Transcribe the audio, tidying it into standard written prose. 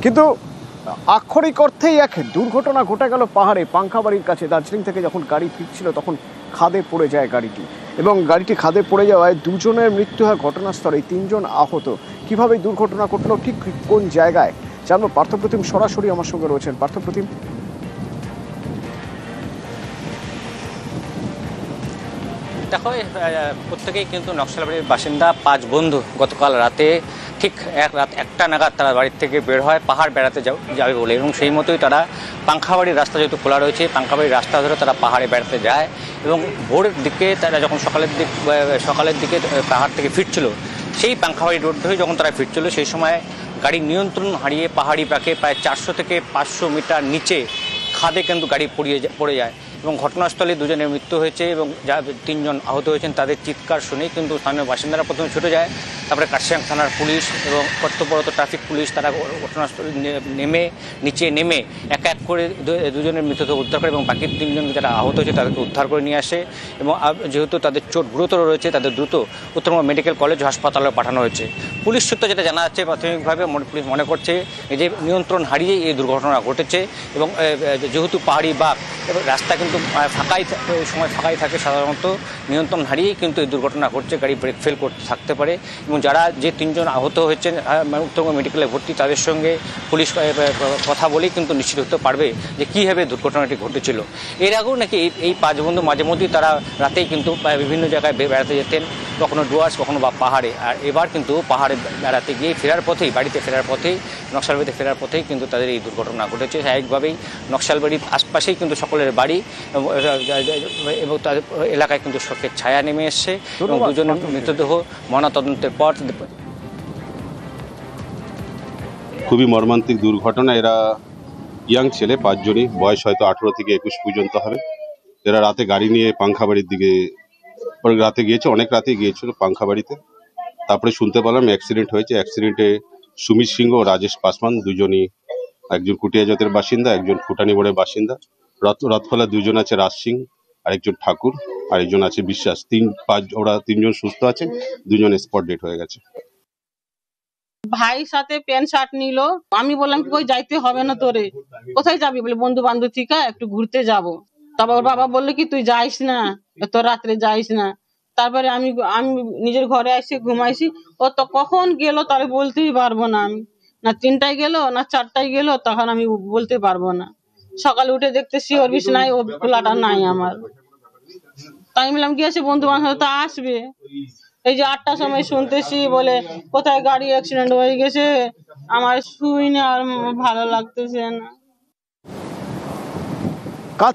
কিন্তু আক্ষরিক অর্থেই এক দুর্ঘটনা ঘটে গেল পাহাড়ে পাংখাবাড়ির কাছে। দার্জিলিং থেকে যখন গাড়ি ফিরছিল তখন খাদে পড়ে যায় গাড়িটি, এবং গাড়িটি খাদে পড়ে যাওয়ায় দুজনের মৃত্যু হয় ঘটনাস্থলেই, 3 জন আহত। কিভাবে দুর্ঘটনা ঘটলো, ঠিক কোন জায়গায়, জানবো। পার্থপ্রতিম সরাসরি আমার সঙ্গে রয়েছেন। পার্থপ্রতিম, দেখো, প্রত্যেকেই কিন্তু নকশালবাড়ির বাসিন্দা। 5 বন্ধু গতকাল রাতে ঠিক রাত 1টা নাগাদ তারা বাড়ির থেকে বের হয় পাহাড় বেড়াতে যাবে বলে, এবং সেই মতোই তারা পাংখাবাড়ির রাস্তা যেহেতু খোলা রয়েছে, পাংখাবাড়ির রাস্তা ধরে তারা পাহাড়ে বেড়াতে যায়। এবং ভোরের দিকে তারা যখন সকালের দিকে পাহাড় থেকে ফিরছিল, সেই পাংখাবাড়ি রোড ধরে যখন তারা ফিরছিল, সেই সময় গাড়ির নিয়ন্ত্রণ হারিয়ে পাহাড়ি পাকে প্রায় 400 থেকে 500 মিটার নিচে খাদে কিন্তু গাড়ি পড়ে যায়, এবং ঘটনাস্থলে 2 জনের মৃত্যু হয়েছে এবং 3 জন আহত হয়েছেন। তাদের চিৎকার শুনেই কিন্তু স্থানীয় বাসিন্দারা প্রথমে ছুটে যায়। তারপরে কাশিয়াং থানার পুলিশ এবং কর্তব্যরত ট্রাফিক পুলিশ তারা ঘটনাস্থলে নিচে নেমে এক এক করে 2 জনের মৃতদেহ উদ্ধার করে এবং বাকি 3 জন যারা আহত হয়েছে তাদেরকে উদ্ধার করে নিয়ে আসে। এবং যেহেতু তাদের চোট গুরুতর রয়েছে, তাদের দ্রুত উত্তরবঙ্গ মেডিকেল কলেজ হাসপাতালে পাঠানো হয়েছে। পুলিশ সূত্রে যেটা জানা যাচ্ছে, প্রাথমিকভাবে পুলিশ মনে করছে যে নিয়ন্ত্রণ হারিয়ে এই দুর্ঘটনা ঘটেছে। এবং যেহেতু পাহাড়ি বাঁক এবং রাস্তা কিন্তু ফাঁকাই থাকে সাধারণত, নিয়ন্ত্রণ হারিয়েই কিন্তু এই দুর্ঘটনা ঘটছে। গাড়ি ব্রেক ফেল করতে থাকতে পারে। এবং যারা যে 3 জন আহত হয়েছেন উত্তরবঙ্গ মেডিকেলে ভর্তি, তাদের সঙ্গে পুলিশ কথা বলেই কিন্তু নিশ্চিত হতে পারবে যে কীভাবে দুর্ঘটনাটি ঘটেছিল। এর আগেও নাকি এই 5 বন্ধু মাঝে মধ্যেই তারা রাতেই কিন্তু বিভিন্ন জায়গায় বেড়াতে যেতেন, কখনো ডুয়ার্স কখনো বা পাহাড়ে। আর এবার কিন্তু পাহাড়ে বেড়াতে গিয়ে বাড়িতে ফেরার পথেই নকশালবাড়িতে ফেরার পথেই কিন্তু তাদের এই দুর্ঘটনা ঘটেছে। স্বাভাবিকভাবেই নকশালবাড়ির আশপাশেই কিন্তু সকলের বাড়ি, এবং তাদের এলাকায় কিন্তু শোকের ছায়া নেমে এসছে। এবং 2 জনের মৃতদেহ ময়নাতদন্তের পর। খুবই মর্মান্তিক দুর্ঘটনা। এরা ইয়াং ছেলে, 5 জনই, বয়স হয়তো 18 থেকে 21 পর্যন্ত হবে। এরা রাতে গাড়ি নিয়ে পাংখাবাড়ির দিকে রাতে গিয়েছে, অনেক রাতে গিয়েছিল পাংখাবাড়িতে। তারপরে শুনতে পেলাম অ্যাক্সিডেন্ট হয়েছে। অ্যাক্সিডেন্টে সুমিত সিংহ ও রাজেশ পাসওয়ান, 2 জনই, একজন কুটিয়াজাতের বাসিন্দা, একজন ফুটানি বোর্ডের বাসিন্দা। রথখোলা 2 জন আছে, রাজ সিং, আরেকজন ঠাকুর, আরেকজন আছে বিশ্বাস। ওরা 3 জন সুস্থ আছে, 2 জন স্পট ডেট হয়ে গেছে। ভাই সাথে প্যান্ট শার্ট নিল, আমি বললাম কি কই যাইতে হবে না, তোরে কোথায় যাবি? বলে বন্ধু বান্ধব থেকে একটু ঘুরতে যাব। তারপর ওর বাবা বললো কি তুই যাইস না, তোর রাত্রে যাইস না। তারপরে আমি আমি নিজের ঘরে এসে ঘুমাইছি। ও তো কখন গেল তাহলে বলতেই পারবো না। আমি না 3টায় গেল না 4টায় গেল, তখন আমি বলতে পারবো না। সকালে উঠে দেখতেছি ওর বিছানায় ও খোলাটা নাই আমার। তাই বললাম গিয়েছে বন্ধু বান্ধব তো আসবে। এই যে 8টার সময় শুনতেছি বলে কোথায় গাড়ি অ্যাক্সিডেন্ট হয়ে গেছে। আমার শুই না, আর ভালো লাগতেছে না।